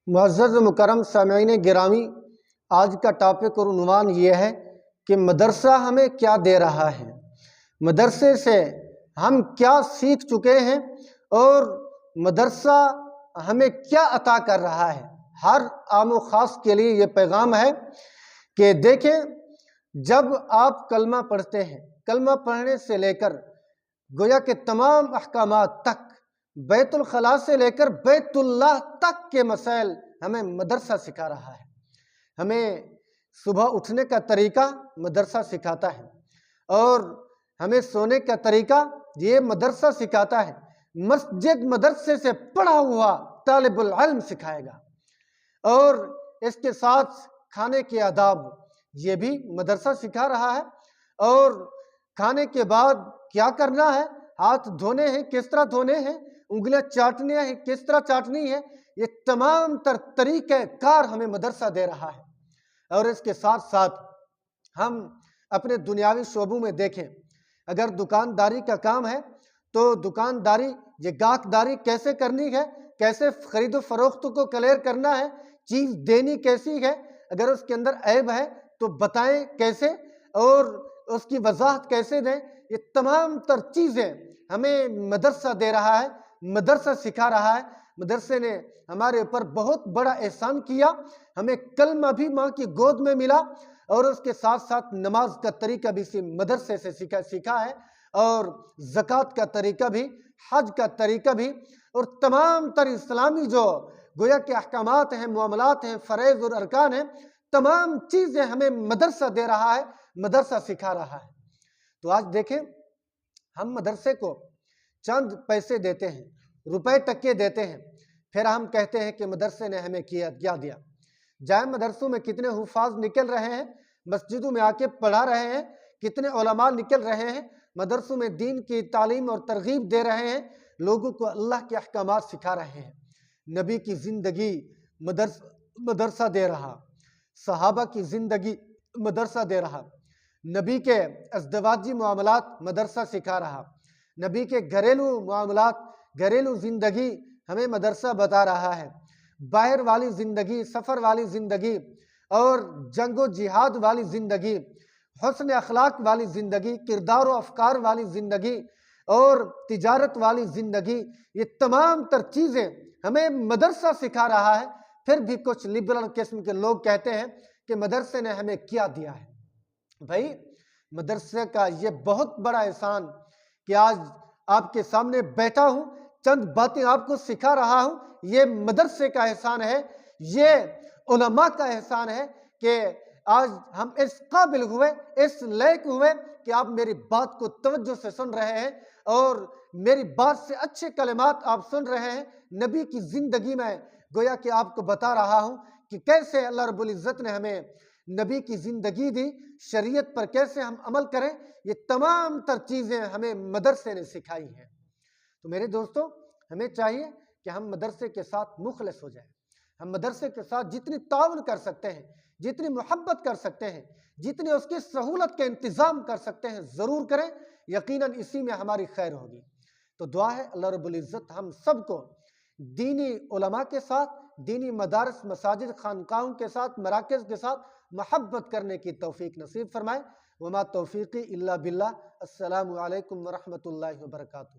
معزز مکرم سامعین گرامی، آج کا ٹاپک اور عنوان یہ ہے کہ مدرسہ ہمیں کیا دے رہا ہے، مدرسے سے ہم کیا سیکھ چکے ہیں اور مدرسہ ہمیں کیا عطا کر رہا ہے۔ ہر عام و خاص کے لیے یہ پیغام ہے کہ دیکھیں، جب آپ کلمہ پڑھتے ہیں، کلمہ پڑھنے سے لے کر گویا کہ تمام احکامات تک، بیت الخلاء سے لے کر بیت اللہ تک کے مسائل ہمیں مدرسہ سکھا رہا ہے۔ ہمیں صبح اٹھنے کا طریقہ مدرسہ سکھاتا ہے اور ہمیں سونے کا طریقہ یہ مدرسہ سکھاتا ہے۔ مسجد مدرسے سے پڑھا ہوا طالب العلم سکھائے گا، اور اس کے ساتھ کھانے کے آداب یہ بھی مدرسہ سکھا رہا ہے، اور کھانے کے بعد کیا کرنا ہے، ہاتھ دھونے ہیں کس طرح دھونے ہیں، انگلیاں چاٹنی ہیں کس طرح چاٹنی ہے، یہ تمام تر طریقہ کار ہمیں مدرسہ دے رہا ہے۔ اور اس کے ساتھ ساتھ ہم اپنے دنیاوی شعبوں میں دیکھیں، اگر دکانداری کا کام ہے تو دکانداری، یہ گاہکداری کیسے کرنی ہے، کیسے خرید و فروخت کو کلیئر کرنا ہے، چیز دینی کیسی ہے، اگر اس کے اندر عیب ہے تو بتائیں کیسے، اور اس کی وضاحت کیسے دیں، یہ تمام تر چیزیں ہمیں مدرسہ دے رہا ہے، مدرسہ سکھا رہا ہے۔ مدرسے نے ہمارے اوپر بہت بڑا احسان کیا، ہمیں کلمہ بھی ماں کی گود میں ملا، اور اس کے ساتھ ساتھ نماز کا طریقہ بھی اسی مدرسے سے سیکھا ہے، اور زکوٰۃ کا طریقہ بھی، حج کا طریقہ بھی، اور تمام تر اسلامی جو گویا کہ احکامات ہیں، معاملات ہیں، فرائض اور ارکان ہیں، تمام چیزیں ہمیں مدرسہ دے رہا ہے، مدرسہ سکھا رہا ہے۔ تو آج دیکھیں، ہم مدرسے کو چند پیسے دیتے ہیں، روپے ٹکے دیتے ہیں، پھر ہم کہتے ہیں کہ مدرسے نے ہمیں کیا دیا۔ جائے مدرسوں میں کتنے حفاظ نکل رہے ہیں، مسجدوں میں آ کے پڑھا رہے ہیں، کتنے علماء نکل رہے ہیں، مدرسوں میں دین کی تعلیم اور ترغیب دے رہے ہیں، لوگوں کو اللہ کے احکامات سکھا رہے ہیں۔ نبی کی زندگی مدرسہ دے رہا، صحابہ کی زندگی مدرسہ دے رہا، نبی کے ازدواجی معاملات مدرسہ سکھا رہا، نبی کے گھریلو معاملات، گھریلو زندگی ہمیں مدرسہ بتا رہا ہے، باہر والی زندگی، سفر والی زندگی، اور جنگ و جہاد والی زندگی، حسن اخلاق والی زندگی، کردار و افکار والی زندگی، اور تجارت والی زندگی، یہ تمام تر چیزیں ہمیں مدرسہ سکھا رہا ہے۔ پھر بھی کچھ لبرل قسم کے لوگ کہتے ہیں کہ مدرسے نے ہمیں کیا دیا ہے۔ بھائی، مدرسے کا یہ بہت بڑا احسان کہ آج آپ کے سامنے بیٹھا ہوں، چند باتیں آپ کو سکھا رہا ہوں، یہ مدرسے کا احسان ہے، یہ علماء کا احسان ہے کہ آج ہم اس قابل ہوئے، اس لائق ہوئے کہ آپ میری بات کو توجہ سے سن رہے ہیں، اور میری بات سے اچھے کلمات آپ سن رہے ہیں۔ نبی کی زندگی میں گویا کہ آپ کو بتا رہا ہوں کہ کیسے اللہ رب العزت نے ہمیں نبی کی زندگی دی، شریعت پر کیسے ہم عمل کریں، یہ تمام تر چیزیں ہمیں مدرسے نے سکھائی ہیں۔ تو میرے دوستو، ہمیں چاہیے کہ ہم مدرسے کے ساتھ مخلص ہو جائیں، ہم مدرسے کے ساتھ جتنی تعاون کر سکتے ہیں، جتنی محبت کر سکتے ہیں، جتنی اس کی سہولت کے انتظام کر سکتے ہیں، ضرور کریں، یقیناً اسی میں ہماری خیر ہوگی۔ تو دعا ہے اللہ رب العزت ہم سب کو دینی علماء کے ساتھ، دینی مدارس، مساجد، خانقاہوں کے ساتھ، مراکز کے ساتھ محبت کرنے کی توفیق نصیب فرمائے۔ وما توفیقی الا باللہ۔ السلام علیکم ورحمۃ اللہ وبرکاتہ۔